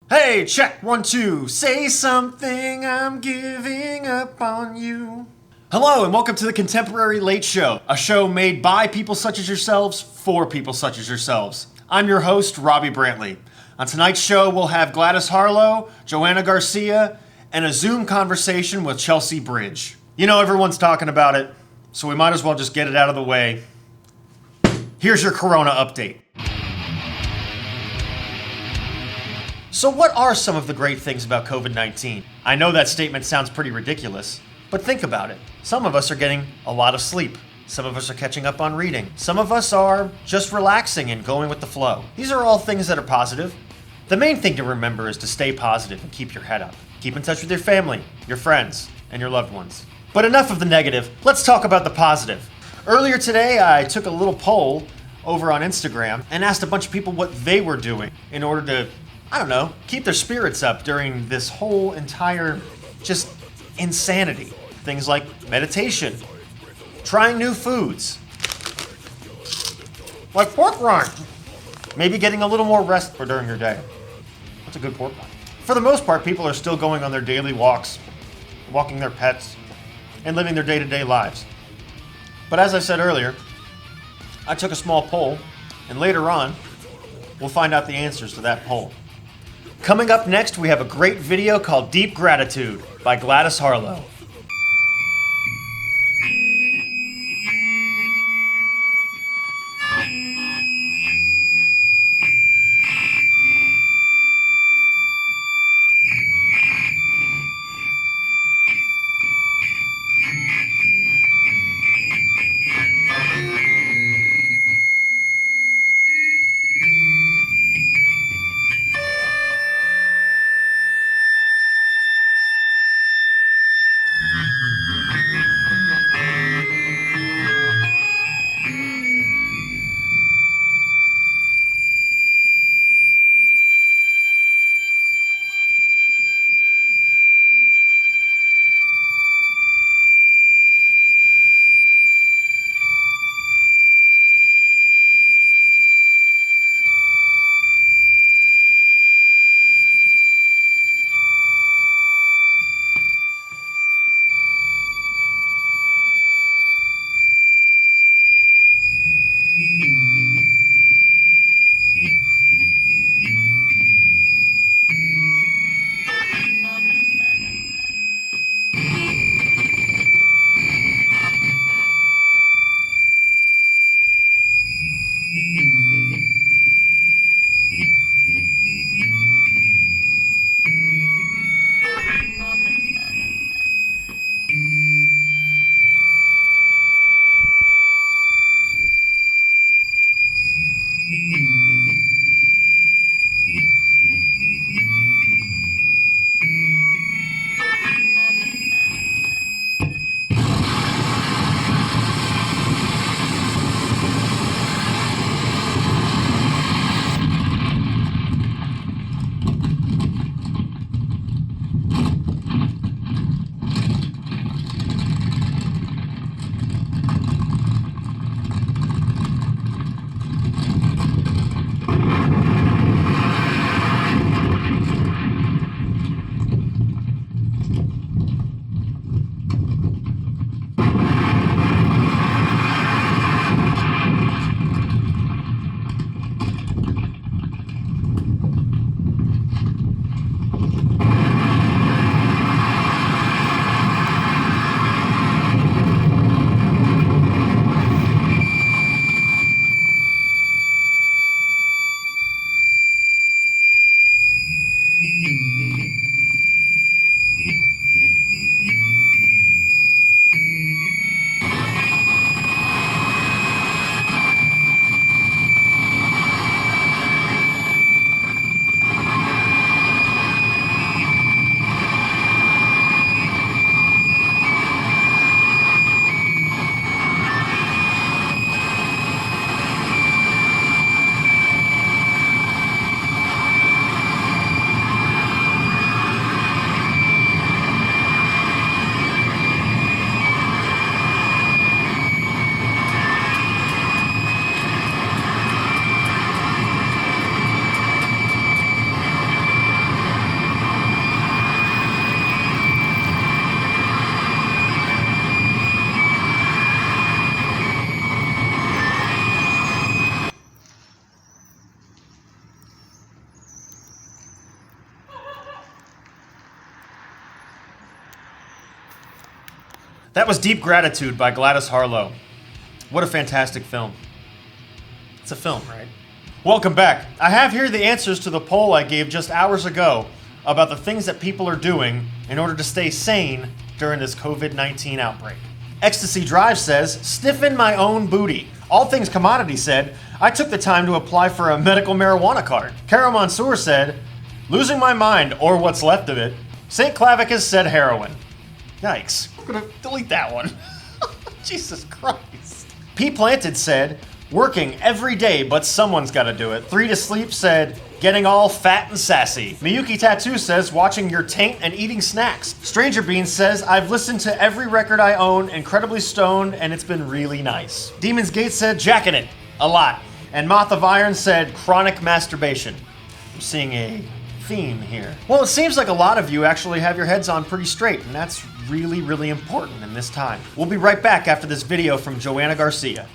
Hey, check, 1, 2. Say something, I'm giving up on you. Hello, and welcome to the Contemporary Late Show, a show made by people such as yourselves for people such as yourselves. I'm your host, Robbie Brantley. On tonight's show, we'll have Gladys Harlow, Joanna Garcia, and a Zoom conversation with Chelsea Bridge. You know, everyone's talking about it, so we might as well just get it out of the way. Here's your Corona update. So what are some of the great things about COVID-19? I know that statement sounds pretty ridiculous, but think about it. Some of us are getting a lot of sleep. Some of us are catching up on reading. Some of us are just relaxing and going with the flow. These are all things that are positive. The main thing to remember is to stay positive and keep your head up. Keep in touch with your family, your friends, and your loved ones. But enough of the negative, let's talk about the positive. Earlier today, I took a little poll over on Instagram and asked a bunch of people what they were doing in order to, keep their spirits up during this whole entire just insanity. Things like meditation, trying new foods, like pork rind, maybe getting a little more rest for during your day. What's a good pork rind? For the most part, people are still going on their daily walks, walking their pets, and living their day-to-day lives. But as I said earlier, I took a small poll, and later on, we'll find out the answers to that poll. Coming up next, we have a great video called Deep Gratitude by Gladys Harlow. That was Deep Gratitude by Gladys Harlow. What a fantastic film. It's a film, right? Welcome back. I have here the answers to the poll I gave just hours ago about the things that people are doing in order to stay sane during this COVID-19 outbreak. Ecstasy Drive says, sniffing my own booty. All Things Commodity said, I took the time to apply for a medical marijuana card. Cara Mansour said, losing my mind, or what's left of it. St. Clavicus said heroin. Yikes. I'm gonna delete that one. Jesus Christ. P. Planted said, working every day, but someone's gotta do it. 3 to Sleep said, getting all fat and sassy. Miyuki Tattoo says, watching your taint and eating snacks. Stranger Beans says, I've listened to every record I own, incredibly stoned, and it's been really nice. Demon's Gate said, jacking it. A lot. And Moth of Iron said, chronic masturbation. I'm seeing a theme here. Well, it seems like a lot of you actually have your heads on pretty straight, and that's really, really important in this time. We'll be right back after this video from Joanna Garcia.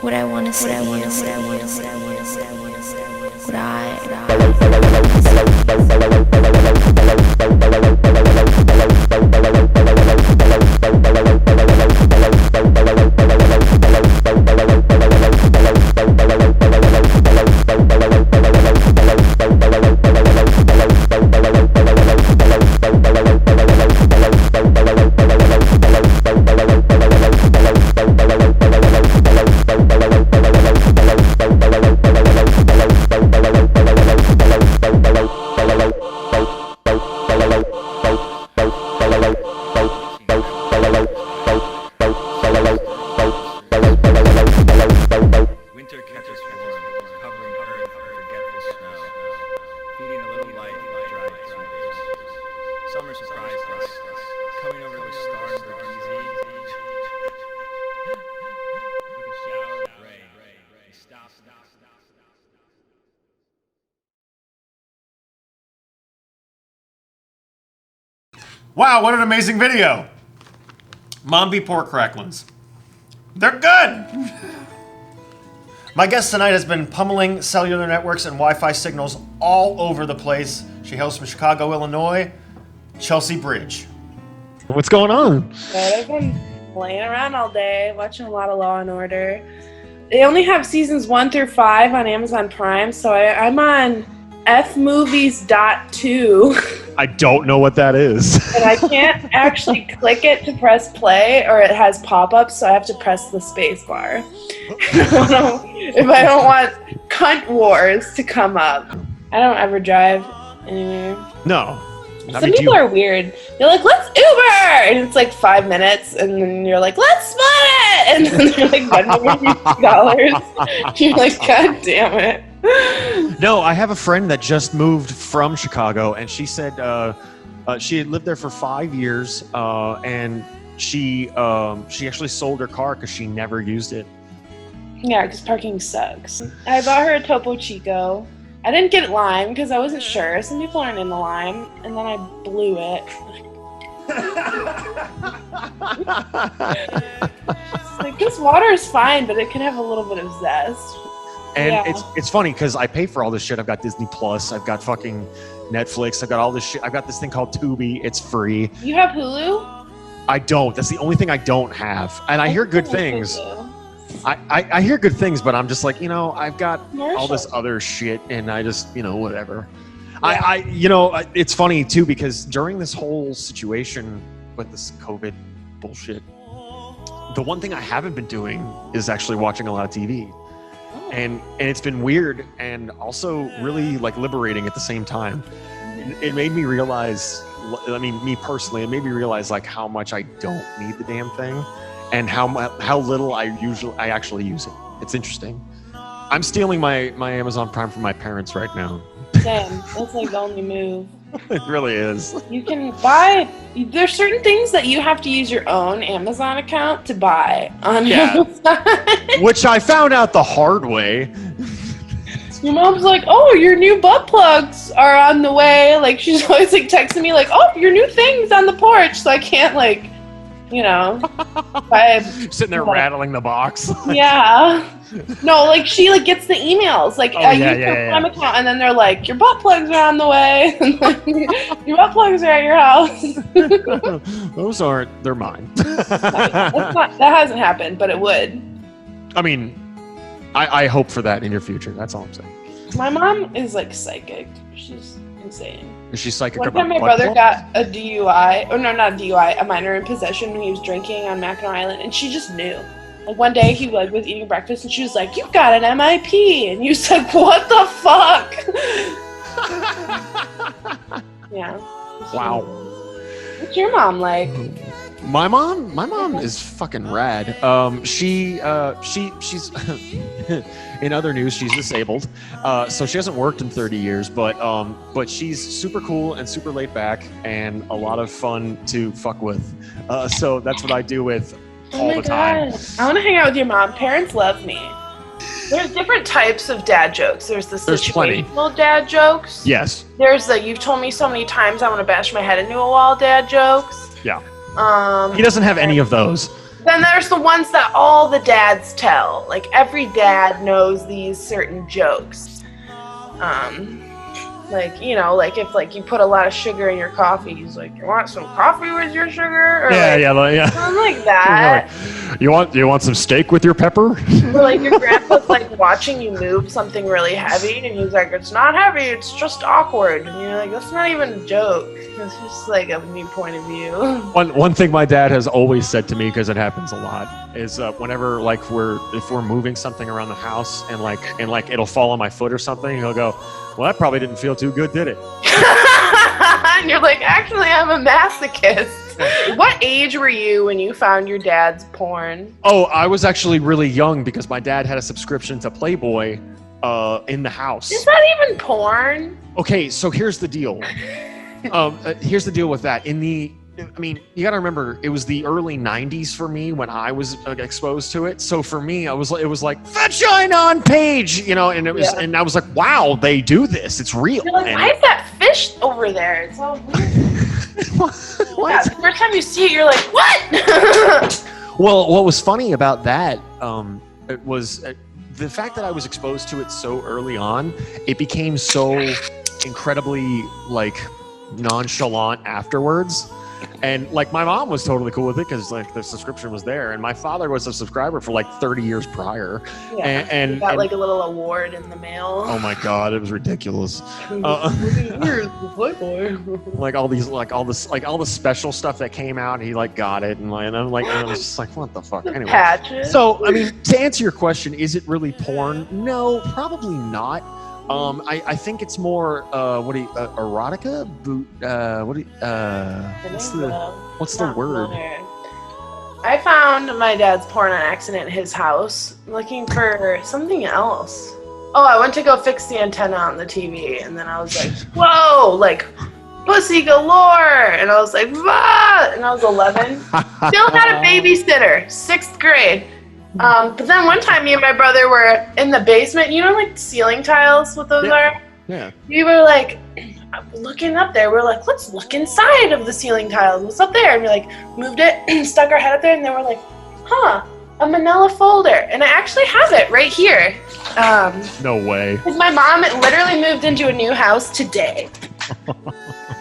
What I want to say to you, what I Wow, what an amazing video. Mombi pork cracklins. They're good. My guest tonight has been pummeling cellular networks and Wi-Fi signals all over the place. She hails from Chicago, Illinois. Chelsea Bridge. What's going on? I've been playing around all day, watching a lot of Law and Order. they only have seasons 1 through 5 on Amazon Prime, so I'm on fmovies.2. I don't know what that is. And I can't actually click it to press play, or it has pop-ups, so I have to press the space bar. If I don't want cunt wars to come up. I don't ever drive anywhere. No. Some people are weird. They're like, let's Uber! And it's like 5 minutes, and then you're like, let's split it! And then they're like, $$2. You're like, God damn it. No, I have a friend that just moved from Chicago, and she said she had lived there for 5 years, and she actually sold her car because she never used it. Yeah, because parking sucks. I bought her a Topo Chico. I didn't get lime because I wasn't sure. Some people aren't into lime, and then I blew it. It's like, this water is fine, but it can have a little bit of zest. And Yeah. it's funny because I pay for all this shit. I've got Disney Plus, I've got fucking Netflix, I've got all this shit. I've got this thing called Tubi. It's free. You have Hulu? I don't. That's the only thing I don't have. And I hear good things. I hear good things, but I'm just like, I've got all this other shit, and I just, whatever. Yeah. It's funny too because during this whole situation with this COVID bullshit, the one thing I haven't been doing is actually watching a lot of TV, and it's been weird and also really like liberating at the same time. It made me realize, me personally, it made me realize like how much I don't need the damn thing. And how little I actually use it. It's interesting. I'm stealing my Amazon Prime from my parents right now. Same. That's like the only move. It really is. You can buy. There's certain things that you have to use your own Amazon account to buy on Amazon. Which I found out the hard way. Your mom's like, "Oh, your new butt plugs are on the way." Like she's always like texting me like, "Oh, your new thing's on the porch," so I can't like. Sitting there rattling the box. Yeah. No, like she like gets the emails. Like I use her Prime account, and then they're like, "Your butt plugs are on the way." Your butt plugs are at your house. Those aren't. They're mine. That hasn't happened, but it would. I mean, I hope for that in your future. That's all I'm saying. My mom is like psychic. She's insane. Is she psychic One about time my butt brother plugs? got a DUI, or no, not a DUI, a minor in possession when he was drinking on Mackinac Island, and she just knew. Like one day he like was eating breakfast, and she was like, "You got an MIP," and he was like, "What the fuck?" Yeah. Wow. What's your mom like? My mom is fucking rad. She's in other news, she's disabled, so she hasn't worked in 30 years. But she's super cool and super laid back and a lot of fun to fuck with. So that's what I do with all the time. I want to hang out with your mom. Parents love me. There's different types of dad jokes. There's the situational dad jokes. Yes. There's the "you've told me so many times I want to bash my head into a wall" dad jokes. Yeah. He doesn't have any of those. Then there's the ones that all the dads tell. Like every dad knows these certain jokes. Like if like you put a lot of sugar in your coffee, he's like, "You want some coffee with your sugar?" Or something like that. You want some steak with your pepper? Or like your grandpa's like watching you move something really heavy, and he's like, "It's not heavy, it's just awkward." And you're like, "That's not even a joke. It's just like a new point of view." One thing my dad has always said to me, because it happens a lot, is whenever like if we're moving something around the house and it'll fall on my foot or something, he'll go, "Well, that probably didn't feel too good, did it?" And you're like, "Actually, I'm a masochist." What age were you when you found your dad's porn? Oh, I was actually really young because my dad had a subscription to Playboy in the house. Is that even porn? Okay, so here's the deal. Here's the deal with that. You gotta remember, it was the early 90s for me when I was exposed to it. So for me, it was like vagina on page, and it was, and I was like, wow, they do this. It's real. You're like, why is that fish over there? It's all weird. Yeah, the first time you see it, you're like, what? Well, what was funny about that it was the fact that I was exposed to it so early on. It became so incredibly like nonchalant afterwards. And like my mom was totally cool with it because like the subscription was there, and my father was a subscriber for like 30 years prior. Yeah. And you got like a little award in the mail. oh my god, it was ridiculous. Here's the Playboy. Like all the special stuff that came out, and he like got it, and I was just like, what the fuck? Anyway. Patches. So I mean, to answer your question, is it really porn? No, probably not. I think it's more erotica. What's the word? I found my dad's porn on accident in his house, looking for something else. Oh, I went to go fix the antenna on the TV, and then I was like, whoa, like pussy galore, and I was like, ah! And I was 11. Still had a babysitter, 6th grade. But then one time me and my brother were in the basement, you know, like ceiling tiles, what those are? Yeah. We were like looking up there. We're like, let's look inside of the ceiling tiles. What's up there? And we like moved it, stuck our head up there, and then we're like, huh, a manila folder. And I actually have it right here. No way. Because my mom literally moved into a new house today.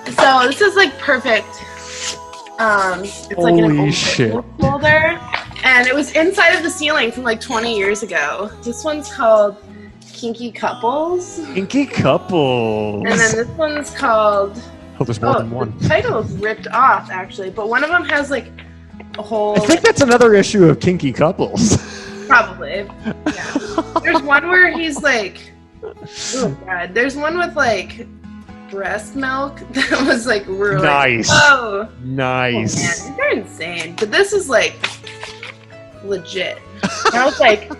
So this is like perfect. It's like an Holy old shit. folder. And it was inside of the ceiling from like 20 years ago. This one's called Kinky Couples. Kinky Couples. And then this one's called... Oh, there's more than one. The title is ripped off, actually. But one of them has like a whole... I think that's another issue of Kinky Couples. Probably. Yeah. There's one where he's like... Oh, God. There's one with like breast milk that was like really... Nice. Oh. Nice. Oh, man. They're insane. But this is like... legit. And I was like,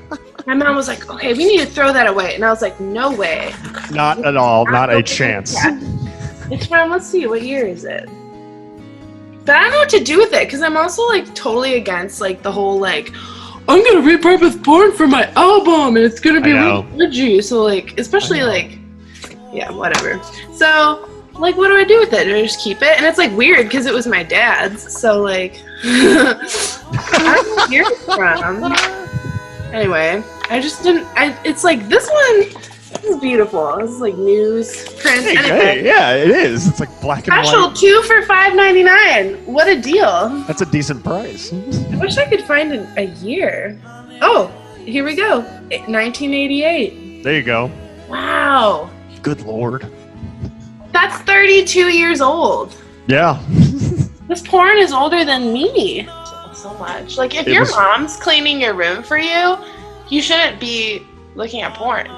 my mom was like, okay, we need to throw that away. And I was like, no way. Not at all. Not a chance. It's from, let's see, what year is it? But I don't know what to do with it because I'm also like totally against like the whole like, I'm gonna repurpose porn for my album and it's gonna be really edgy. So like, especially like, yeah, whatever. So like, what do I do with it? Do I just keep it? And it's like weird because it was my dad's. So like, I don't know where it's from. Anyway, I just didn't. It's like this one. This is beautiful. This is like news print. Hey, anyway, hey, yeah, it is. It's like black and special white. 2 for $5.99. What a deal! That's a decent price. I wish I could find a year. Oh, here we go. 1988. There you go. Wow. Good lord. That's 32 years old. Yeah. This porn is older than me. So much. Like, if your mom's cleaning your room for you, you shouldn't be looking at porn.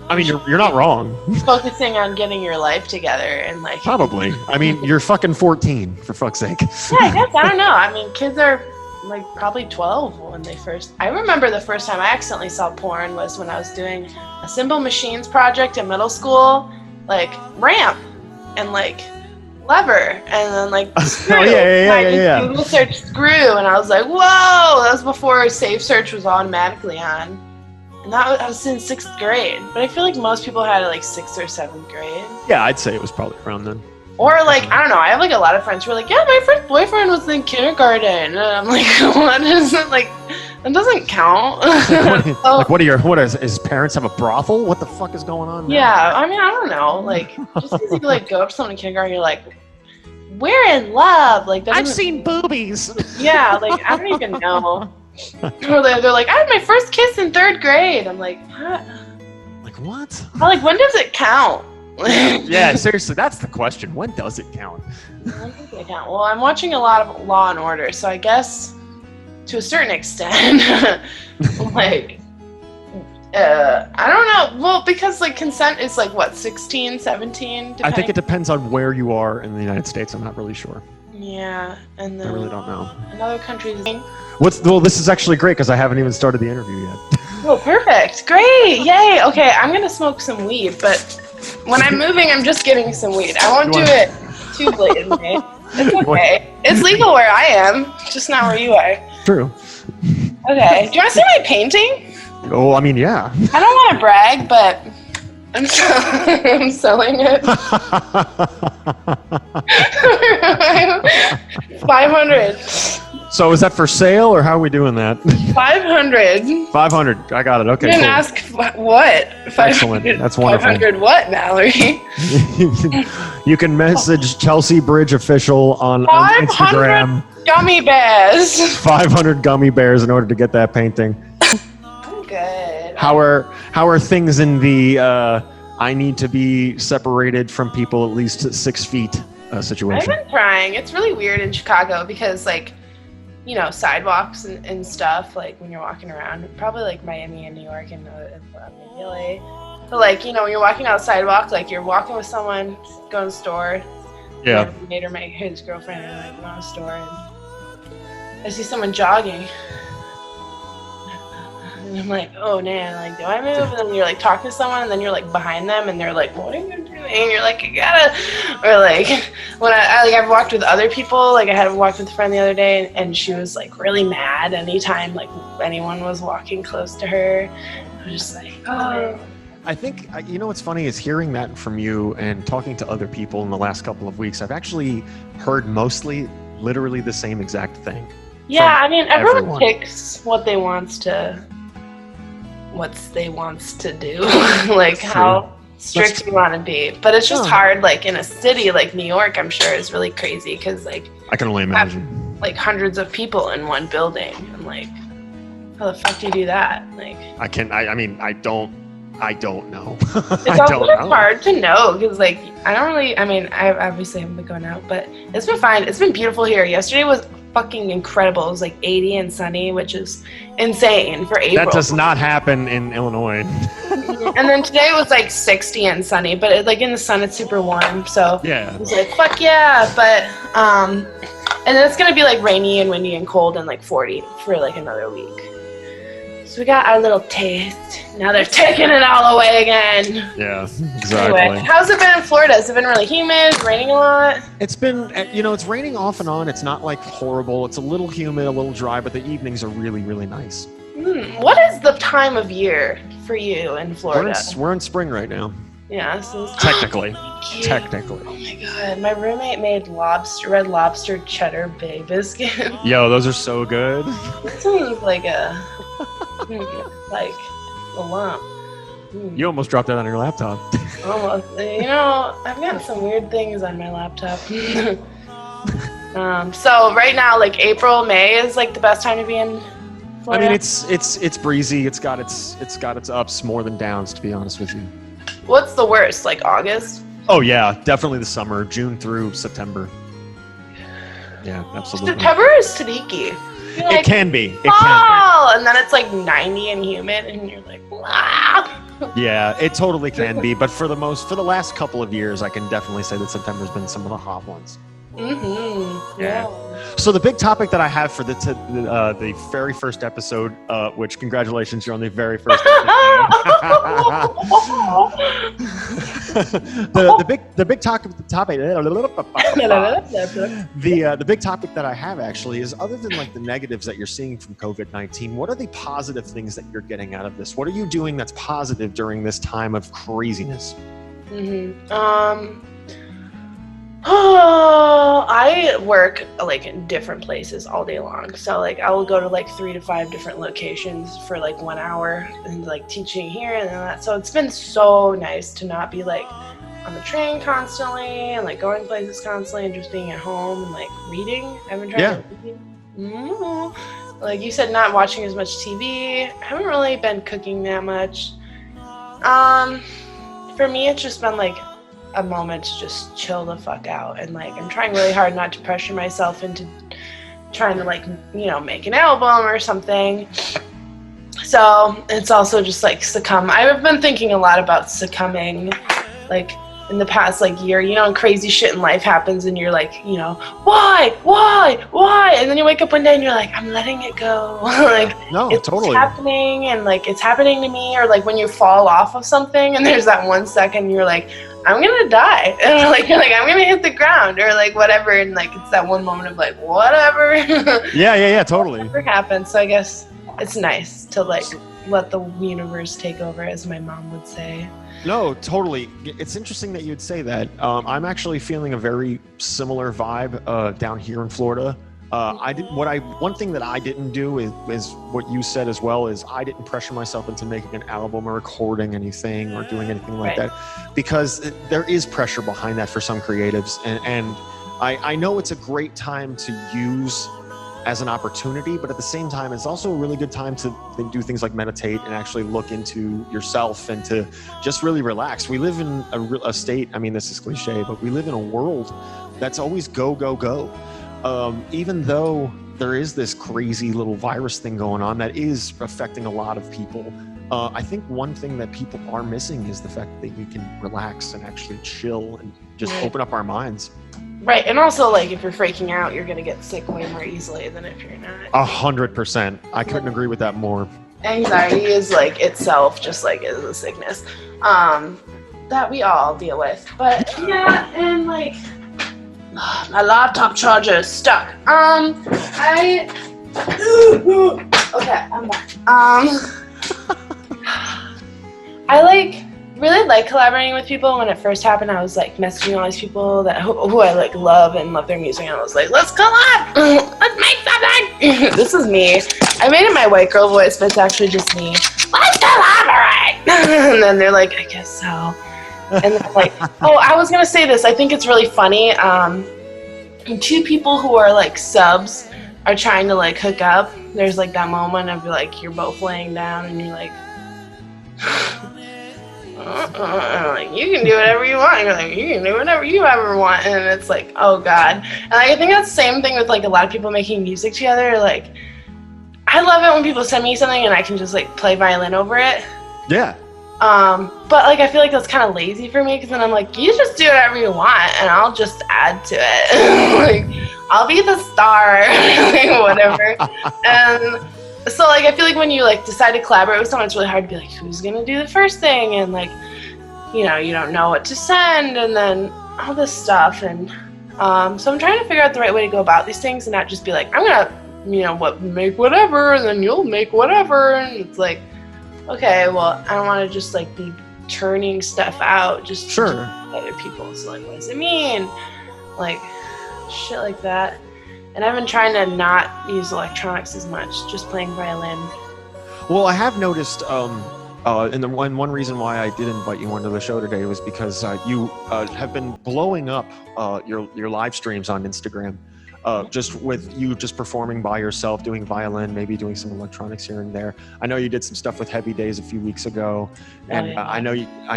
I mean, you're not wrong. Focusing on getting your life together and like... Probably. I mean, you're fucking 14, for fuck's sake. Yeah, I guess. I don't know. I mean, kids are like probably 12 when they first... I remember the first time I accidentally saw porn was when I was doing a Simple Machines project in middle school. Like, ramp and like lever and then like screw. Oh, yeah. Google search screw and I was like, whoa! That was before Safe Search was automatically on. And I was in 6th grade. But I feel like most people had it like 6th or 7th grade. Yeah, I'd say it was probably around then. Or like, I don't know, I have like a lot of friends who are like, yeah, my first boyfriend was in kindergarten. And I'm like, what is it? Like, that doesn't count. What is his parents have a brothel? What the fuck is going on now? Yeah, I mean, I don't know. Like, just because you like go up to someone in kindergarten, you're like, we're in love. Like, that I've seen boobies. Yeah, like, I don't even know. Or they're like, I had my first kiss in 3rd grade. I'm like, what? Like, what? I'm like, when does it count? Yeah, seriously, that's the question. When does it count? When does it count? Well, I'm watching a lot of Law and Order, so I guess to a certain extent, like, I don't know. Well, because like consent is like what, 16, 17? I think it depends on where you are in the United States. I'm not really sure. Yeah, and then I really don't know. in other countries. Well, this is actually great because I haven't even started the interview yet. Oh, perfect. Great. Yay. Okay, I'm going to smoke some weed, but when I'm moving, I'm just getting some weed. I won't do it too blatantly. It's okay. It's legal where I am, just not where you are. True. Okay. Do you want to see my painting? Oh, I mean, yeah. I don't want to brag, but I'm selling it. 500. So is that for sale, or how are we doing that? 500. 500. I got it. Okay. You didn't Cool. ask what? Excellent. That's wonderful. 500 what, Mallory? You can message Chelsea Bridge Official on 500 Instagram. gummy bears. 500 gummy bears in order to get that painting. I'm good. How are things in the I need to be separated from people at least 6 feet situation? I've been trying. It's really weird in Chicago because, like, you know, sidewalks and stuff, like when you're walking around, probably like Miami and New York and maybe LA. But, like, you know, when you're walking on the sidewalk, like you're walking with someone, going to the store. Yeah. My roommate or his girlfriend and like going to the store, and I see someone jogging. And I'm like, oh man, like, do I move? And then you're like talking to someone, and then you're like behind them, and they're like, what are you doing? And you're like, you gotta, or like, when I've walked with other people, like I had walked with a friend the other day, and she was like really mad anytime like anyone was walking close to her. I was just like, oh. I think, you know what's funny is hearing that from you and talking to other people in the last couple of weeks, I've actually heard mostly literally the same exact thing. Yeah, I mean, everyone everyone. picks what they wants to do, like True. how strict you want to be. But it's just Yeah. hard, like in a city like New York, I'm sure is really crazy because like I can only imagine. like hundreds of people in one building. I'm like, how the fuck do you do that? Like, I mean, I don't know. it's I also don't just know. hard to know because like I obviously haven't been going out, but it's been fine. It's been beautiful here. Yesterday was fucking incredible. It was like 80 and sunny, which is insane for April. That does not happen in Illinois. And then today was like 60 and sunny, but like in the sun it's super warm, so Yeah. it was like fuck yeah. But and then it's gonna be like rainy and windy and cold and like 40 for like another week. So we got our little taste. Now they're taking it all away again. Yeah, exactly. Anyway, how's it been in Florida? Has it been really humid? Raining a lot? It's been, it's raining off and on. It's not like horrible. It's a little humid, a little dry, but the evenings are really, really nice. What is the time of year for you in Florida? We're in spring right now. Yeah, so it's Technically. cute. Technically. Oh my god, my roommate made red lobster cheddar bay biscuit. Yo, those are so good. This one's like a lump. You almost dropped that on your laptop. Almost. You know, I've got some weird things on my laptop. So right now, like April, May is like the best time to be in Florida. I mean, it's breezy. It's got its ups more than downs, to be honest with you. What's the worst? Like August? Oh yeah, definitely the summer, June through September. Yeah, absolutely. September is sneaky. You're It like, can be. It can fall, and then it's like 90 and humid, and you're like, wow. be. Yeah, it totally can be. But for the last couple of years, I can definitely say that September's been some of the hot ones. Mm-hmm. Yeah. So the big topic that I have for the very first episode, which congratulations, you're on the very first episode. the big topic the big topic that I have actually is, other than like the negatives that you're seeing from COVID-19, what are the positive things that you're getting out of this? What are you doing that's positive during this time of craziness? Oh, I work like in different places all day long. So like I will go to like 3 to 5 different locations for like 1 hour and like teaching here and that. So it's been so nice to not be like on the train constantly and like going places constantly and just being at home and like reading. I've been trying to read. Like you said, not watching as much TV. I haven't really been cooking that much. For me, it's just been like a moment to just chill the fuck out, and like I'm trying really hard not to pressure myself into trying to like, you know, make an album or something. So it's also just like succumb. I've been thinking a lot about succumbing, like in the past like year, you know, and crazy shit in life happens and you're like, you know, why, and then you wake up one day and you're like, I'm letting it go. Like, No, it's totally. happening, and like it's happening to me. Or like when you fall off of something and there's that 1 second you're like, I'm gonna die, and like you're like, I'm gonna hit the ground or like whatever, and like it's that one moment of like whatever. Yeah, totally. Whatever happens. So I guess it's nice to like let the universe take over, as my mom would say. No, totally. It's interesting that you'd say that. I'm actually feeling a very similar vibe down here in Florida. One thing that I didn't do is what you said as well, is I didn't pressure myself into making an album or recording anything or doing anything like that, because there is pressure behind that for some creatives. And I know it's a great time to use as an opportunity, but at the same time, it's also a really good time to do things like meditate and actually look into yourself and to just really relax. We live in a state, I mean, this is cliche, but we live in a world that's always go, go, go. Even though there is this crazy little virus thing going on that is affecting a lot of people, I think one thing that people are missing is the fact that we can relax and actually chill and just open up our minds. Right, and also, like, if you're freaking out, you're gonna get sick way more easily than if you're not. 100%. I couldn't agree with that more. Anxiety is, like, itself just, like, is a sickness that we all deal with. But, yeah, and, like, my laptop charger is stuck. Okay, I'm back. I, really like collaborating with people. When it first happened, I was like messaging all these people that who I like love and love their music, and I was like, let's collab, let's make something. This is me. I made it my white girl voice, but it's actually just me. Let's collaborate. And then they're like, I guess so. And then I'm like, oh, I was gonna say this. I think it's really funny. Two people who are like subs are trying to like hook up. There's like that moment of like you're both laying down and you're like. Like, you can do whatever you want. You're like, you can do whatever you ever want. And it's like, oh God. And I think that's the same thing with like a lot of people making music together. Like, I love it when people send me something and I can just like play violin over it. Yeah. But like, I feel like that's kind of lazy for me, because then I'm like, you just do whatever you want and I'll just add to it. Like, I'll be the star, like, whatever. And so, like, I feel like when you, like, decide to collaborate with someone, it's really hard to be like, who's going to do the first thing? And, like, you know, you don't know what to send, and then all this stuff. And so I'm trying to figure out the right way to go about these things and not just be like, I'm going to, you know, make whatever, and then you'll make whatever. And it's like, okay, well, I don't want to just, like, be churning stuff out just to other people. So, like, what does it mean? Like, shit like that. And I've been trying to not use electronics as much, just playing violin. Well, I have noticed, and the one reason why I did invite you onto the show today was because you have been blowing up your live streams on Instagram, just with you just performing by yourself, doing violin, maybe doing some electronics here and there. I know you did some stuff with Heavy Days a few weeks ago, and I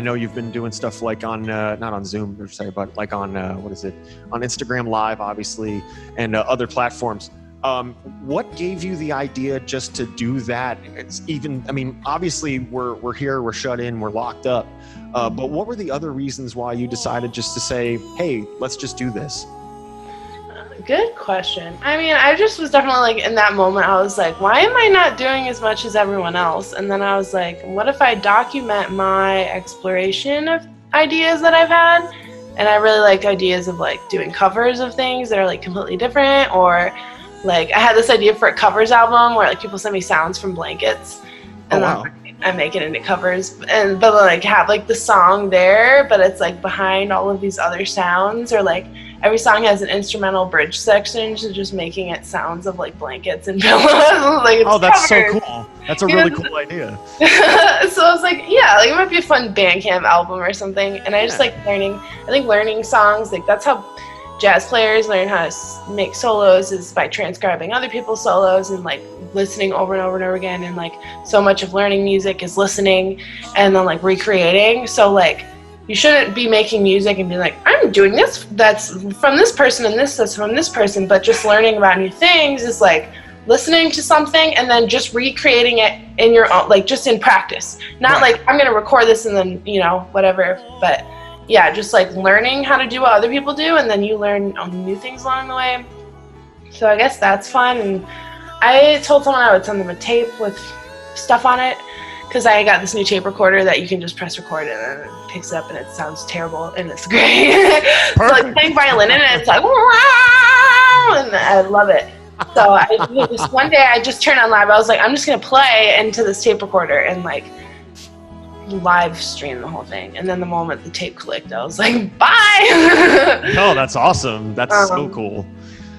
know you've been doing stuff like on not on Zoom per se, but like on on Instagram Live, obviously, and other platforms. What gave you the idea just to do that? I mean, obviously we're here, we're shut in, we're locked up, but what were the other reasons why you decided just to say, hey, let's just do this? Good question. I mean, I just was definitely like, in that moment, I was like, why am I not doing as much as everyone else? And then I was like, what if I document my exploration of ideas that I've had? And I really like ideas of like doing covers of things that are like completely different, or like I had this idea for a covers album where like people send me sounds from blankets, and I make it into covers, but like have like the song there, but it's like behind all of these other sounds, or like every song has an instrumental bridge section, so just making it sounds of like blankets and pillows. Like, it's that's covered. So cool. That's a really cool idea. So I was like, yeah, like it might be a fun Bandcamp album or something. And I just like learning songs. Like that's how jazz players learn how to make solos, is by transcribing other people's solos and like listening over and over and over again. And like so much of learning music is listening and then like recreating. So like you shouldn't be making music and be like, I'm doing this, that's from this person, and this that's from this person. But just learning about new things is like listening to something and then just recreating it in your own, like just in practice. Not like I'm gonna record this and then, you know, whatever. But yeah, just like learning how to do what other people do, and then you learn new things along the way. So I guess that's fun. And I told someone I would send them a tape with stuff on it, because I got this new tape recorder that you can just press record and then it picks it up and it sounds terrible and it's great. So like playing violin in it, it's like, wow, and I love it. So one day I just turned on live. I was like, I'm just gonna play into this tape recorder and like live stream the whole thing. And then the moment the tape clicked, I was like, bye. Oh, that's awesome. That's so cool.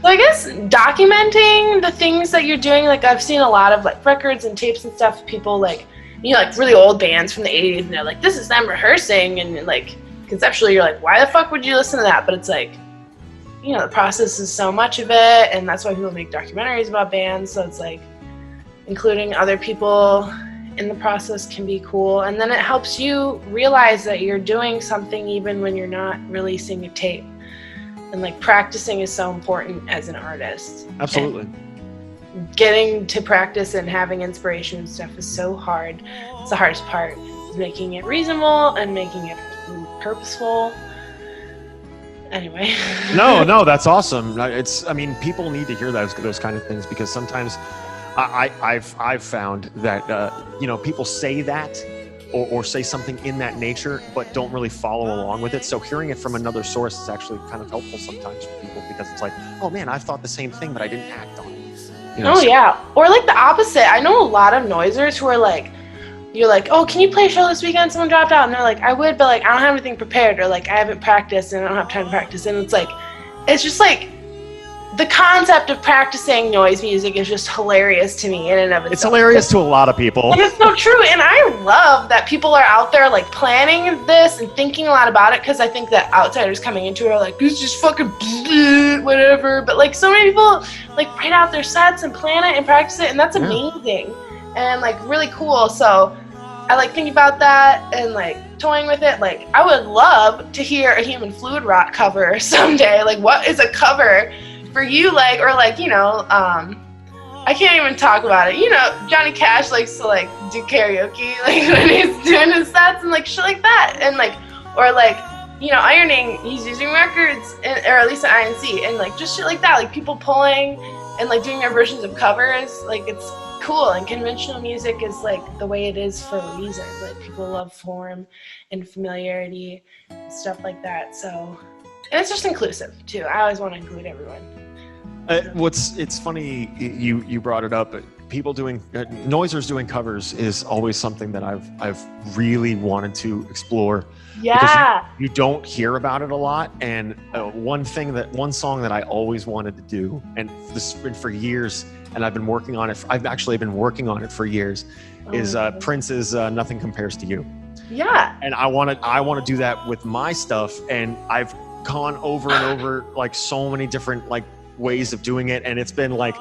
So I guess documenting the things that you're doing, like I've seen a lot of like records and tapes and stuff, people like, you know, like really old bands from the 80s, and they're like, this is them rehearsing, and like conceptually you're like, why the fuck would you listen to that? But it's like, you know, the process is so much of it, and that's why people make documentaries about bands, so it's like including other people in the process can be cool, and then it helps you realize that you're doing something even when you're not releasing a tape. And like practicing is so important as an artist. Absolutely. And getting to practice and having inspiration and stuff is so hard. It's the hardest part, is making it reasonable and making it purposeful. Anyway. No, that's awesome. I mean, people need to hear those kind of things, because sometimes I've found that you know, people say that or say something in that nature, but don't really follow along with it. So hearing it from another source is actually kind of helpful sometimes for people, because it's like, oh man, I thought the same thing, but I didn't act on it. You know, yeah. Or like the opposite. I know a lot of noisers who are like, you're like, oh, can you play a show this weekend? Someone dropped out. And they're like, I would, but like, I don't have anything prepared, or like, I haven't practiced and I don't have time to practice. And it's like, it's just like, the concept of practicing noise music is just hilarious to me in and of itself. It's hilarious to a lot of people. And it's so true. And I love that people are out there like planning this and thinking a lot about it, because I think that outsiders coming into it are like, it's just fucking whatever. But like so many people like write out their sets and plan it and practice it, and that's amazing and like really cool. So I like thinking about that and like toying with it. Like I would love to hear a Human Fluid Rot cover someday. Like what is a cover for you, like, or like, you know, I can't even talk about it. You know, Johnny Cash likes to like do karaoke, like when he's doing his sets and like shit like that, and like, or like, you know, ironing, he's using records, and, or at least an INC, and like just shit like that, like people pulling and like doing their versions of covers, like it's cool. And conventional music is like the way it is for a reason. Like people love form and familiarity and stuff like that. So, and it's just inclusive too. I always want to include everyone. It's funny you brought it up. People doing noisers doing covers is always something that I've really wanted to explore. Yeah, you don't hear about it a lot. And one song that I always wanted to do, and this has been for years, and I've been working on it. I've actually been working on it for years. Is Prince's "Nothing Compares to You." Yeah, and I want to do that with my stuff, and I've gone over and over like so many different like ways of doing it, and it's been like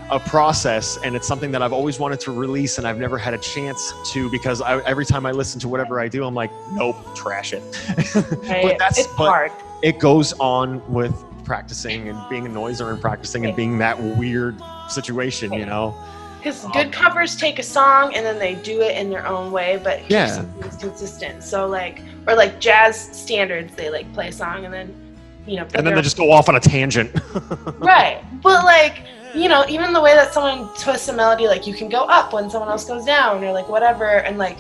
a process, and it's something that I've always wanted to release, and I've never had a chance to, because every time I listen to whatever I do, I'm like, nope, trash it. Right. It's hard. It goes on with practicing and being a noiser and practicing and being that weird situation, you know. Because good covers take a song and then they do it in their own way, but keep things consistent. So like, or like jazz standards, they like play a song and then, you know, and then they just go off on a tangent. Right. But like, you know, even the way that someone twists a melody, like you can go up when someone else goes down, or like whatever, and like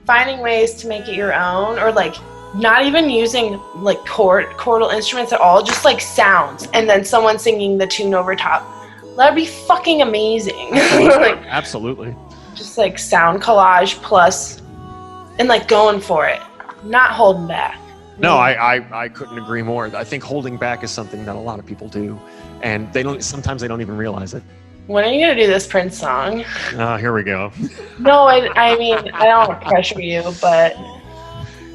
finding ways to make it your own, or like not even using like chordal instruments at all, just like sounds, and then someone singing the tune over top. That'd be fucking amazing. Like, absolutely. Just like sound collage plus, and like going for it, not holding back. No, I couldn't agree more. I think holding back is something that a lot of people do, and sometimes they don't even realize it. When are you gonna do this Prince song? Here we go. No, I mean, I don't want to pressure you, but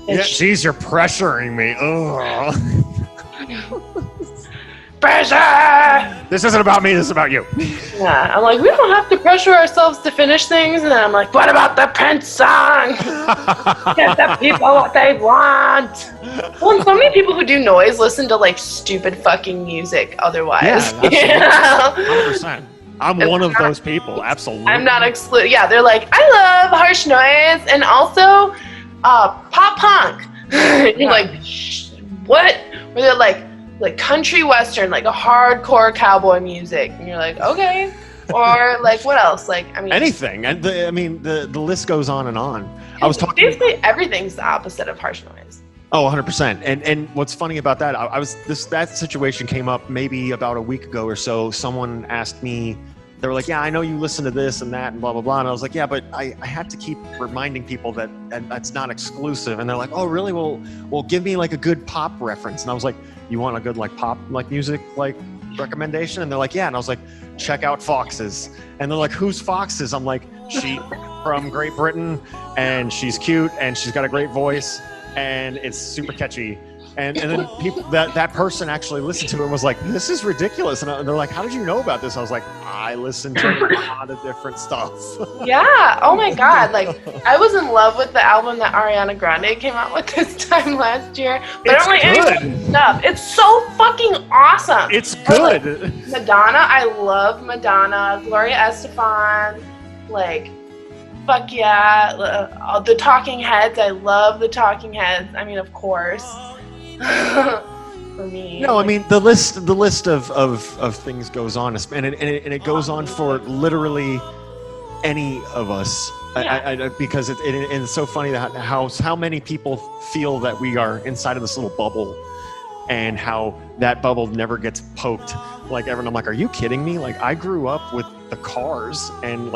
yeah, geez, you're pressuring me. Ugh. Pressure! This isn't about me, this is about you. Yeah, I'm like, we don't have to pressure ourselves to finish things, and then I'm like, what about the Prince song? Get the people what they want. Well, and so many people who do noise listen to like stupid fucking music otherwise. Yeah, absolutely. 100%. I'm one of those people, absolutely. I'm not excluded. Yeah, they're like, I love harsh noise and also pop punk. You're like, what? Where they're like country western, like a hardcore cowboy music, and you're like, okay. Or like what else? Like, I mean, anything. And the list goes on and on. I was talking. Basically, everything's the opposite of harsh noise. Oh, 100%. And what's funny about that, that situation came up maybe about a week ago or so. Someone asked me, they were like, yeah, I know you listen to this and that and blah, blah, blah. And I was like, yeah, but I had to keep reminding people that that's not exclusive. And they're like, oh, really? Well, give me like a good pop reference. And I was like, you want a good like pop like music like recommendation? And they're like, yeah. And I was like, check out Foxes. And they're like, who's Foxes? I'm like, she from Great Britain, and she's cute, and she's got a great voice, and it's super catchy. And then people that person actually listened to it and was like, this is ridiculous. And they're like, how did you know about this? I was like, I listened to a lot of different stuff. Yeah. Oh my God. Like, I was in love with the album that Ariana Grande came out with this time last year. But It's I don't like any stuff. It's so fucking awesome. It's good. Like, Madonna. I love Madonna. Gloria Estefan. Like, fuck yeah. The Talking Heads. I love the Talking Heads. I mean, of course. For me. No, I mean the list of things goes on, and it goes on for literally any of us. Yeah. Because it's so funny that how many people feel that we are inside of this little bubble, and how that bubble never gets poked. Like everyone, I'm like, are you kidding me? Like I grew up with the Cars and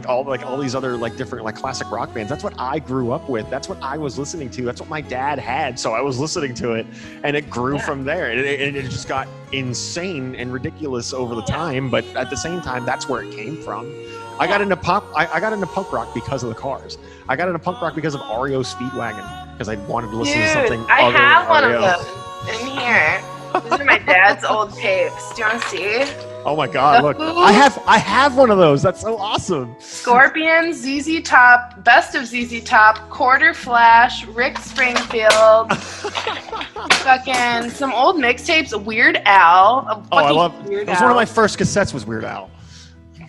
all these other like different like classic rock bands. That's what I grew up with. That's what I was listening to. That's what my dad had. So I was listening to it, and it grew from there. And it just got insane and ridiculous over the time. But at the same time, that's where it came from. I got into pop. I got into punk rock because of the Cars. I got into punk rock because of REO Speedwagon, because I wanted to listen to something. I other have than one REO. of those in here. These are my dad's old tapes. Do you want to see? Oh my God! Look, I have one of those. That's so awesome. Scorpions, ZZ Top, Best of ZZ Top, Quarter Flash, Rick Springfield, fucking some old mixtapes. Weird Al. Oh, I love. Weird It was Al. one of my first cassettes. Was Weird Al.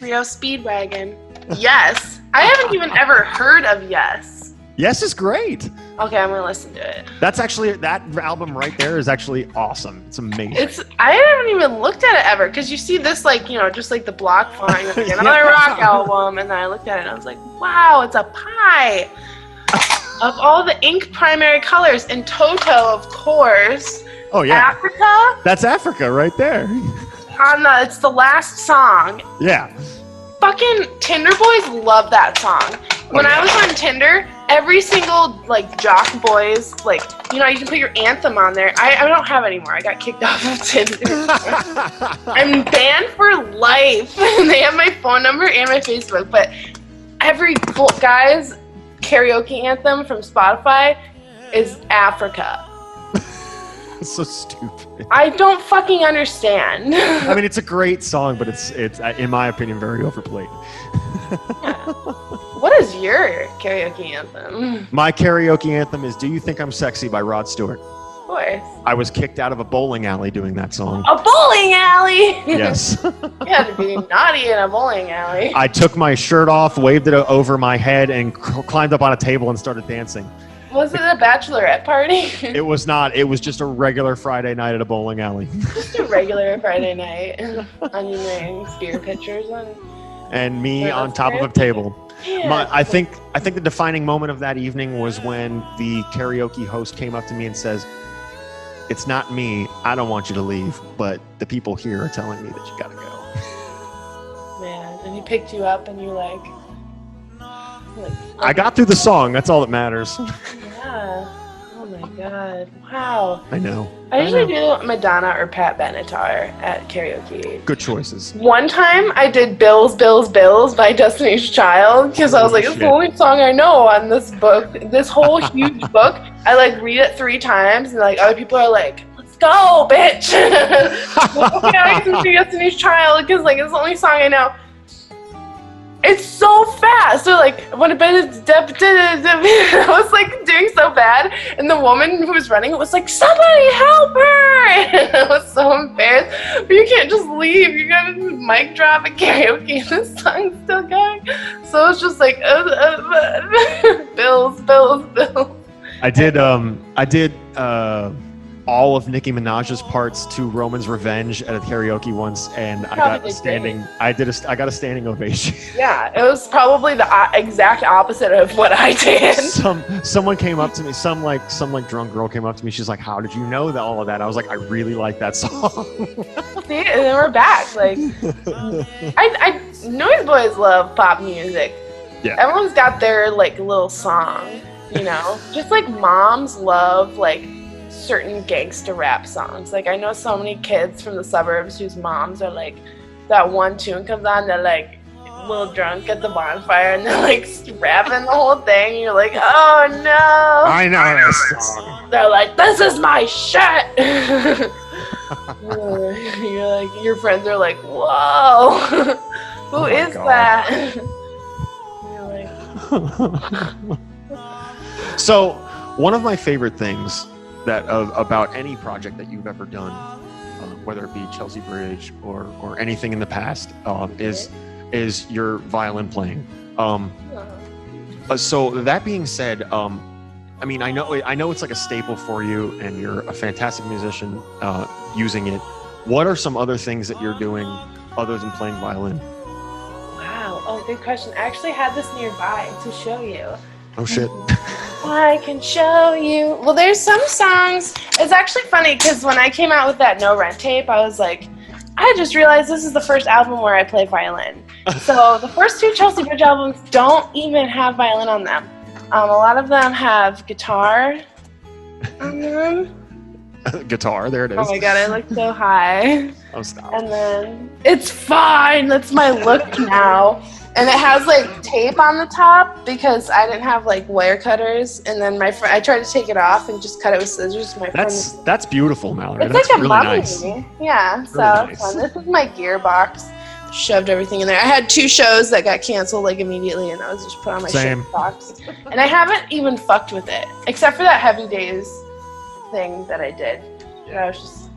REO Speedwagon. Yes. I haven't even ever heard of Yes. Yes is great. Okay, I'm gonna listen to it. That's actually, that album right there is actually awesome. It's amazing. I haven't even looked at it ever, because you see this like, you know, just like the block flying, like another rock album, and then I looked at it and I was like, wow, it's a pie of all the ink primary colors. And Toto, of course. Oh yeah. Africa. That's Africa right there. It's the last song. Yeah. Fucking Tinder boys love that song. When I was on Tinder, every single like jock boys, like, you know, you can put your anthem on there. I don't have anymore. I got kicked off of Tinder. I'm banned for life. They have my phone number and my Facebook, but every guy's karaoke anthem from Spotify is Africa. It's so stupid. I don't fucking understand. I mean, it's a great song, but it's in my opinion very overplayed. What is your karaoke anthem? My karaoke anthem is "Do You Think I'm Sexy" by Rod Stewart. Of course. I was kicked out of a bowling alley doing that song. A bowling alley! Yes. You had to be naughty in a bowling alley. I took my shirt off, waved it over my head, and climbed up on a table and started dancing. Was it a bachelorette party? It was not. It was just a regular Friday night at a bowling alley. Just a regular Friday night. Onion rings, beer pitchers, And me Wait, on that's top of a great. table. Yeah. I think the defining moment of that evening was when the karaoke host came up to me and says, "It's not me. I don't want you to leave, but the people here are telling me that you gotta go." Man, and he picked you up and you like I got through the song. That's all that matters. yeah. Oh my god. Wow. I know. I usually do Madonna or Pat Benatar at karaoke. Good choices. One time I did Bills, Bills, Bills by Destiny's Child, because I was like, it's the only song I know on this book, this whole huge book. I like read it 3 times, and like other people are like, let's go, bitch. Okay, I can do Destiny's Child, because like it's the only song I know. It's so fast. So like when I was like doing so bad, and the woman who was running it was like, "Somebody help her!" And I was so embarrassed. But you can't just leave. You gotta mic drop at karaoke, and the song's still going. So it's just like Bills, Bills, Bills. I did all of Nicki Minaj's parts to Roman's Revenge at a karaoke once, and I got a standing ovation. Yeah, it was probably the exact opposite of what I did. Someone came up to me, some drunk girl came up to me. She's like, "How did you know all of that?" I was like, "I really like that song." See, and then we're back. Like, I Noise Boys love pop music. Yeah. Everyone's got their like little song, you know. Just like moms love like certain gangster rap songs. Like I know so many kids from the suburbs whose moms are like, that one tune comes on, they're like a little drunk at the bonfire and they're like rapping the whole thing. You're like, oh no. I know this song. They're like, this is my shit. You're like, your friends are like, whoa, who is that? You're like, So, one of my favorite things that about any project that you've ever done, whether it be Chelsea Bridge or anything in the past, is your violin playing. So that being said, I mean, I know it's like a staple for you, and you're a fantastic musician using it. What are some other things that you're doing other than playing violin? wow. Oh, good question. I actually had this nearby to show you. Oh shit. I can show you. Well, there's some songs. It's actually funny because when I came out with that No Rent tape, I was like, I just realized this is the first album where I play violin. So the first 2 Chelsea Bridge albums don't even have violin on them. A lot of them have guitar on them. Guitar, there it is. Oh my god, I look so high. Oh, stop. And then it's fine. That's my look now. And it has like tape on the top because I didn't have like wire cutters. And then I tried to take it off and just cut it with scissors. That's beautiful, Mallory. It's That's like a really mummy. nice. Yeah, Really so nice. it's fun. This is my gearbox. Shoved everything in there. I had 2 shows that got canceled like immediately, and I was just put on my Same. shit box. And I haven't even fucked with it, except for that Heavy Days thing that I did. And I was just,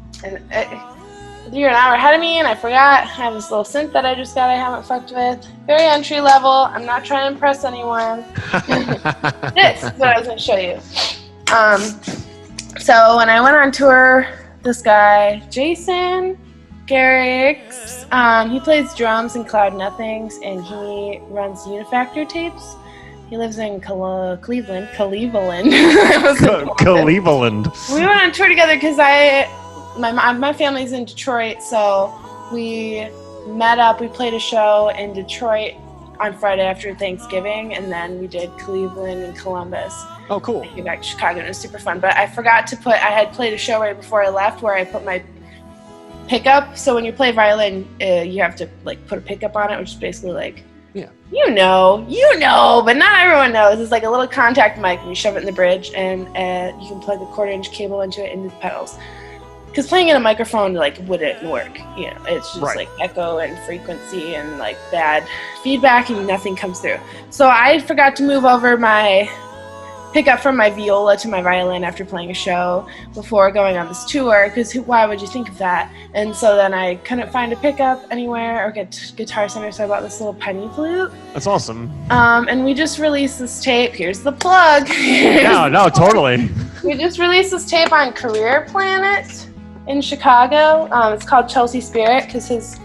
you're an hour ahead of me, and I forgot. I have this little synth that I just got. I haven't fucked with. Very entry level. I'm not trying to impress anyone. This is what I was going to show you. So when I went on tour, this guy Jason Garrix, he plays drums in Cloud Nothings, and he runs Unifactor tapes. He lives in Cleveland. Cleveland. We went on tour together because my family's in Detroit, so we met up. We played a show in Detroit on Friday after Thanksgiving, and then we did Cleveland and Columbus. Oh, cool. I came back to Chicago, and it was super fun. But I forgot to I had played a show right before I left where I put my pickup. So when you play violin, you have to like put a pickup on it, which is basically like, Yeah. you know, but not everyone knows. It's like a little contact mic, and you shove it in the bridge, and you can plug a 1/4-inch cable into it into the pedals. Because playing in a microphone like wouldn't work, you know. It's just like echo and frequency and like bad feedback, and nothing comes through. So I forgot to move over my pickup from my viola to my violin after playing a show before going on this tour. Because why would you think of that? And so then I couldn't find a pickup anywhere or get Guitar Center, so I bought this little penny flute. That's awesome. And we just released this tape. Here's the plug. No, totally. We just released this tape on Career Planet in Chicago. It's called Chelsea Spirit because his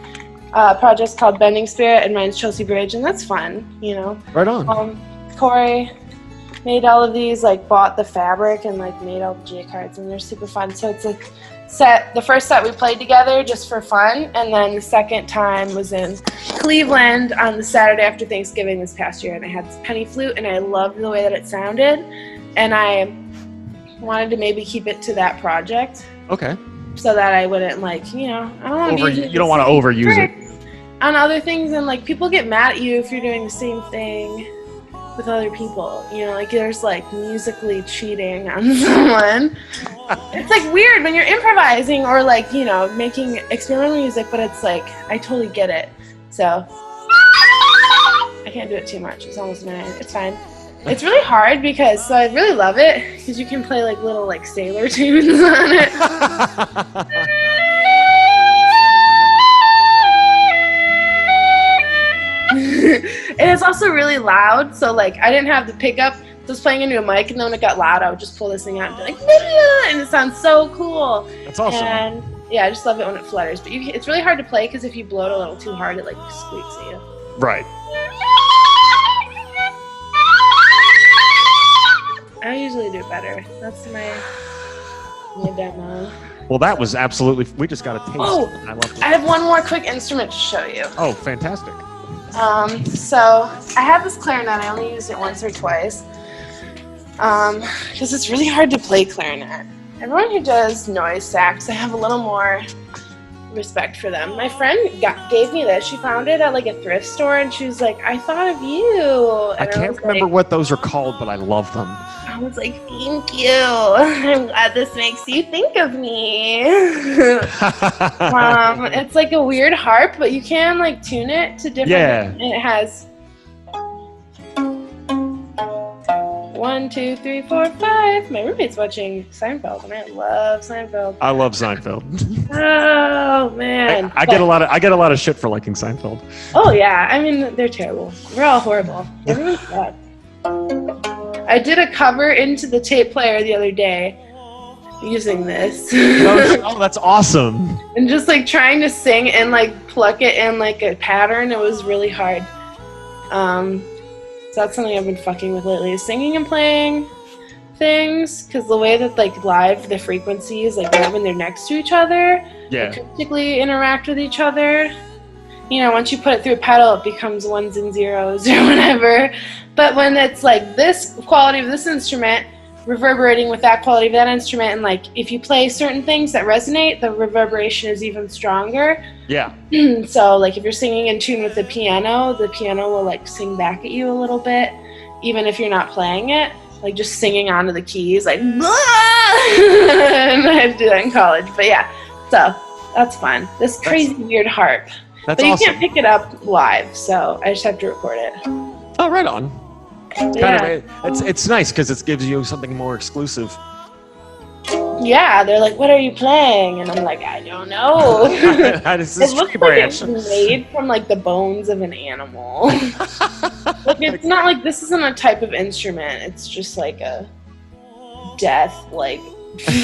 project's called Bending Spirit and mine's Chelsea Bridge, and that's fun, you know. Right on. Corey made all of these, like bought the fabric and like made all the J cards, and they're super fun. So it's a set. The first set we played together just for fun, and then the second time was in Cleveland on the Saturday after Thanksgiving this past year, and I had this penny flute, and I loved the way that it sounded, and I wanted to maybe keep it to that project. Okay. So that I wouldn't like, you know, I don't want to You don't want to overuse it. On other things, and like people get mad at you if you're doing the same thing with other people, you know, like there's like musically cheating on someone. It's like weird when you're improvising or like, you know, making experimental music, but it's like I totally get it. So I can't do it too much. It's almost 9. It's fine. It's really hard because I really love it because you can play like little like sailor tunes on it. And it's also really loud, so like I didn't have the pickup, so I was playing into a mic, and then when it got loud I would just pull this thing out and be like, and it sounds so cool. That's awesome. And yeah, I just love it when it flutters, but it's really hard to play because if you blow it a little too hard it like squeaks at you. Right. I usually do better. That's my demo. Well, that was absolutely. We just got a taste. Oh, I love it. I have one more quick instrument to show you. Oh, fantastic. So I have this clarinet. I only used it once or twice because it's really hard to play clarinet. Everyone who does noise sax, I have a little more respect for them. My friend gave me this. She found it at like a thrift store, and she was like, "I thought of you." And I can't remember what those are called, but I love them. I was like, "Thank you. I'm glad this makes you think of me." It's like a weird harp, but you can like tune it to different. Yeah. And it has 1, 2, 3, 4, 5. My roommate's watching Seinfeld, and I love Seinfeld. I love Seinfeld. Oh man, I get a lot of shit for liking Seinfeld. Oh yeah, I mean they're terrible. We're all horrible. Everyone's bad. I did a cover into the tape player the other day using this. Oh, that's awesome. And just like trying to sing and like pluck it in like a pattern, it was really hard. So that's something I've been fucking with lately, is singing and playing things, because the way that like live the frequencies, like when they're next to each other, acoustically interact with each other. You know, once you put it through a pedal, it becomes ones and zeros or whatever. But when it's like this quality of this instrument reverberating with that quality of that instrument, and like if you play certain things that resonate, the reverberation is even stronger. Yeah. So like if you're singing in tune with the piano will like sing back at you a little bit, even if you're not playing it. Like just singing onto the keys, like and I had to do that in college. But yeah, so that's fun. This crazy weird harp. That's but you awesome. can't pick it up live, so I just have to record it. Oh, right on. Yeah. It's nice because it gives you something more exclusive. Yeah, they're like, "What are you playing?" And I'm like, "I don't know." This is It looks tree like branch. it's made from like the bones of an animal. Like it's not like this isn't a type of instrument. It's just like a death, like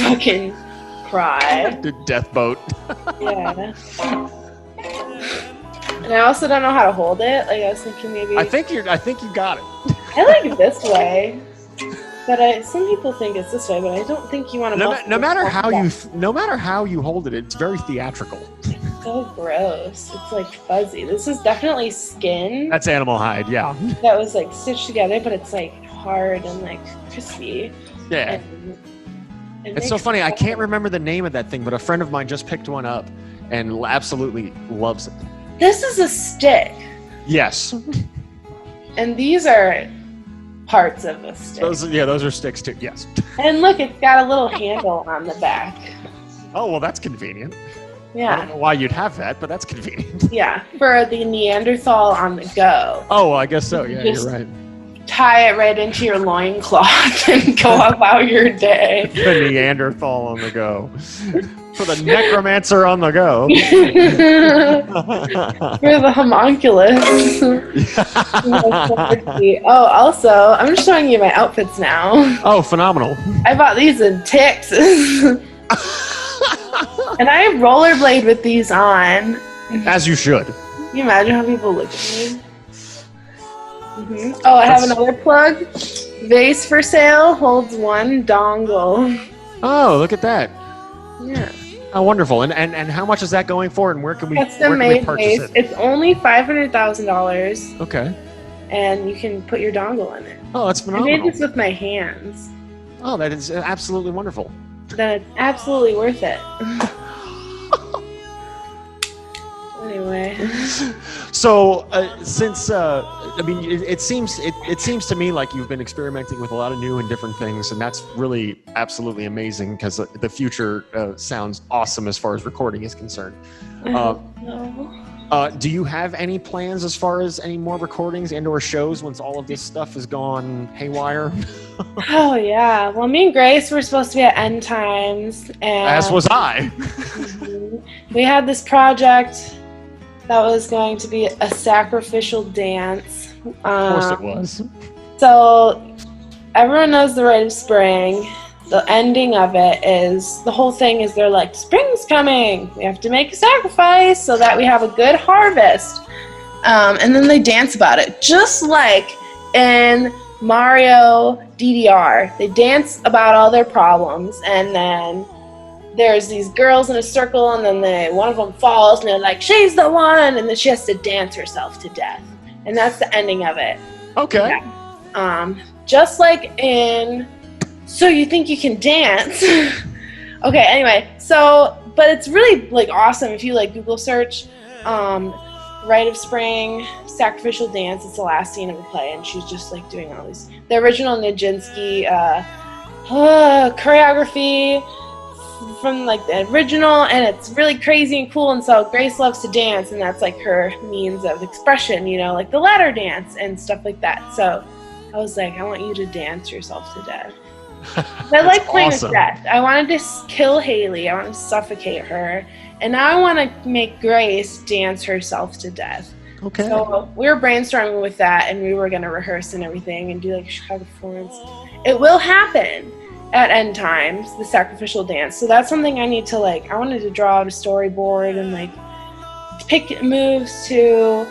fucking cry. The death boat. Yeah. And I also don't know how to hold it. Like I was thinking maybe. I think you got it. I like it this way. But some people think it's this way, but I don't think you want to. No matter how you hold it, it's very theatrical. It's so gross. It's like fuzzy. This is definitely skin. That's animal hide, yeah. That was like stitched together, but it's like hard and like crispy. Yeah. And It's so funny. I can't remember the name of that thing, but a friend of mine just picked one up and absolutely loves it. This is a stick, Yes. and these are parts of a stick. Those are sticks too. Yes. And look, it's got a little handle on the back. Oh, well, that's convenient. I Yeah. don't know why you'd have that, but that's convenient. Yeah, for the Neanderthal on the go. Oh, well, I guess so. Yeah, Just- you're right. Tie it right into your loincloth and go about your day. The Neanderthal on the go. For the necromancer on the go. For the homunculus. Oh, also, I'm just showing you my outfits now. Oh, phenomenal. I bought these in Texas. And I rollerblade with these on. As you should. Can you imagine how people look at me? Oh, I have another plug. Vase for sale, holds one dongle. Oh, look at that. Yeah. Oh, wonderful. And how much is that going for, and where can we Custom made vase. It's only $500,000, Okay. and you can put your dongle in it. Oh, that's I phenomenal. made this with my hands. Oh, that is absolutely wonderful. Then it's absolutely worth it. Anyway. So, since I mean, it seems to me like you've been experimenting with a lot of new and different things, and that's really absolutely amazing because the future sounds awesome as far as recording is concerned. Do you have any plans as far as any more recordings and/or shows once all of this stuff has gone haywire? Oh yeah. Well, me and Grace were supposed to be at End Times, and As was I. we had this project that was going to be a sacrificial dance. Of course it was. So everyone knows the Rite of Spring. The ending of it is, the whole thing is they're like, spring's coming. We have to make a sacrifice so that we have a good harvest. And then they dance about it. Just like in Mario DDR. They dance about all their problems, and then there's these girls in a circle, and then one of them falls, and they're like, she's the one, and then she has to dance herself to death. And that's the ending of it. Okay. Yeah. Just like in So You Think You Can Dance, Okay, anyway, but it's really like awesome if you like Google search Rite of Spring Sacrificial Dance. It's the last scene of the play, and she's just like doing all these the original Nijinsky choreography from like the original, and it's really crazy and cool. And so Grace loves to dance, and that's like her means of expression, like the ladder dance and stuff like that. So I was like, I want you to dance yourself to death. I like playing with death. I wanted to kill Haley. I wanted to suffocate her. And now I want to make Grace dance herself to death. Okay. So we were brainstorming with that, and we were going to rehearse and everything and do like a Chicago performance. It will happen at End Times, the sacrificial dance. So that's something I need to I wanted to draw out a storyboard and pick moves to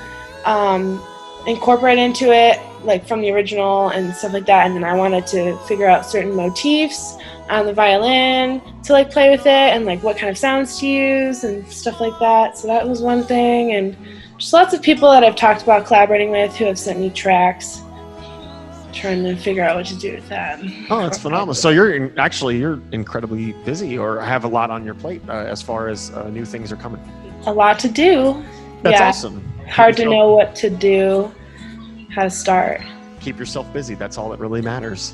incorporate into it, from the original and stuff like that. And then I wanted to figure out certain motifs on the violin to play with it, and what kind of sounds to use and stuff like that. So that was one thing, and just lots of people that I've talked about collaborating with who have sent me tracks, trying to figure out what to do with that. Oh, that's phenomenal. So you're incredibly busy, or have a lot on your plate as far as new things are coming. A lot to do. That's awesome. Hard to know what to do, how to start. Keep yourself busy. That's all that really matters.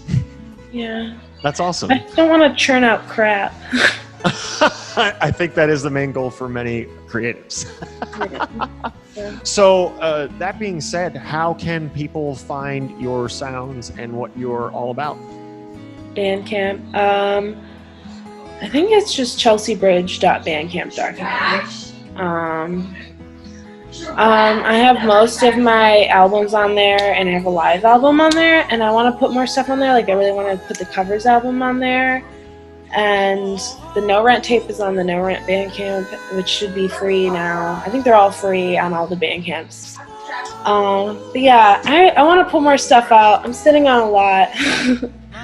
Yeah. That's awesome. I don't want to churn out crap. I think that is the main goal for many creatives. Yeah. So that being said, how can people find your sounds and what you're all about? Bandcamp. I think it's just chelseabridge.bandcamp.com. I have most of my albums on there, and I have a live album on there, and I want to put more stuff on there. I really want to put the covers album on there, and the No Rent tape is on the No Rent Bandcamp, which should be free now. I think they're all free on all the Bandcamps. But yeah, I want to put more stuff out. I'm sitting on a lot.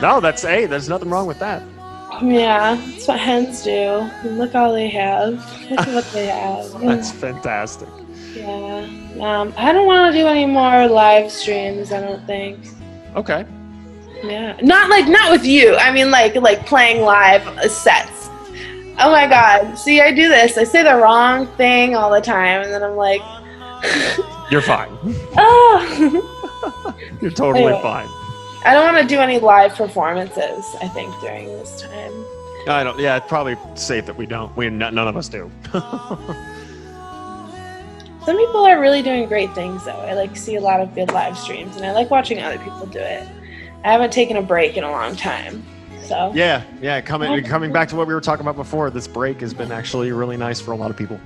No, there's nothing wrong with that. Yeah, that's what hens do. Look all they have. Look at what they have. That's fantastic. Yeah. I don't want to do any more live streams, I don't think. Okay. Yeah. Not with you. I mean playing live sets. Oh my god. See, I do this. I say the wrong thing all the time, and then I'm like You're fine. Oh. You're totally fine. I don't want to do any live performances, I think, during this time. I don't. Yeah, it's probably safe that we don't. None of us do. Some people are really doing great things, though. I see a lot of good live streams, and I like watching other people do it. I haven't taken a break in a long time, so. Yeah. Coming back to what we were talking about before, this break has been actually really nice for a lot of people.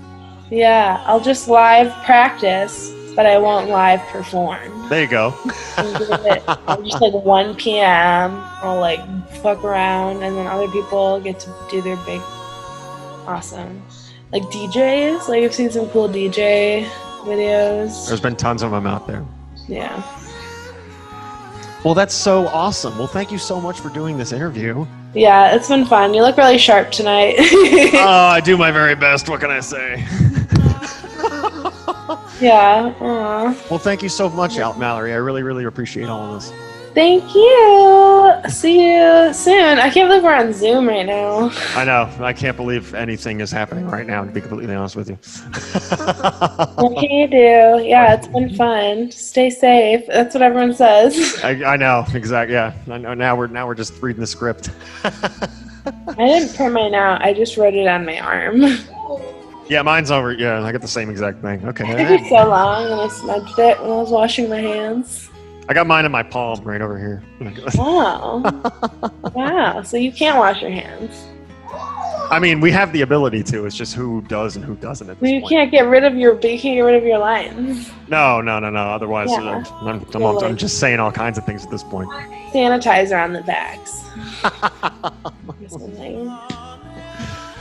Yeah, I'll just live practice, but I won't live perform. There you go. I'll just 1 p.m. I'll fuck around, and then other people get to do their big, awesome. DJs, I've seen some cool DJ videos. There's been tons of them out there. Yeah. Well, that's so awesome. Well, thank you so much for doing this interview. Yeah, it's been fun. You look really sharp tonight. Oh, I do my very best. What can I say? Yeah. Aww. Well, thank you so much, Mallory. I really, really appreciate all of this. Thank you. See you soon. I can't believe we're on Zoom right now. I know. I can't believe anything is happening right now, to be completely honest with you. What can you do? Yeah, it's been fun. Stay safe. That's what everyone says. I know. Exactly. Yeah. I know. Now we're just reading the script. I didn't print mine out. I just wrote it on my arm. Yeah, mine's over. Yeah, I got the same exact thing. Okay. It took so long, and I smudged it when I was washing my hands. I got mine in my palm right over here. Wow. Wow. So you can't wash your hands. I mean, we have the ability to. It's just who does and who doesn't at this point. You can't get rid of your lines. No. Otherwise, Yeah. I'm just saying all kinds of things at this point. Sanitizer on the backs.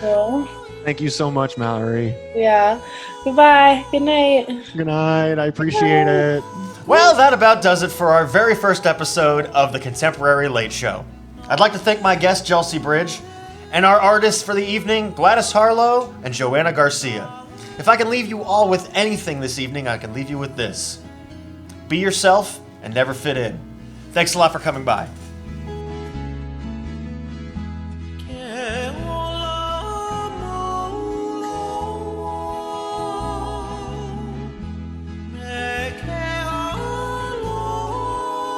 Cool. Thank you so much, Mallory. Yeah. Goodbye. Good night. Good night. I appreciate it. Well, that about does it for our very first episode of the Contemporary Late Show. I'd like to thank my guest, Chelsea Bridge, and our artists for the evening, Gladys Harlow and Joanna Garcia. If I can leave you all with anything this evening, I can leave you with this. Be yourself and never fit in. Thanks a lot for coming by.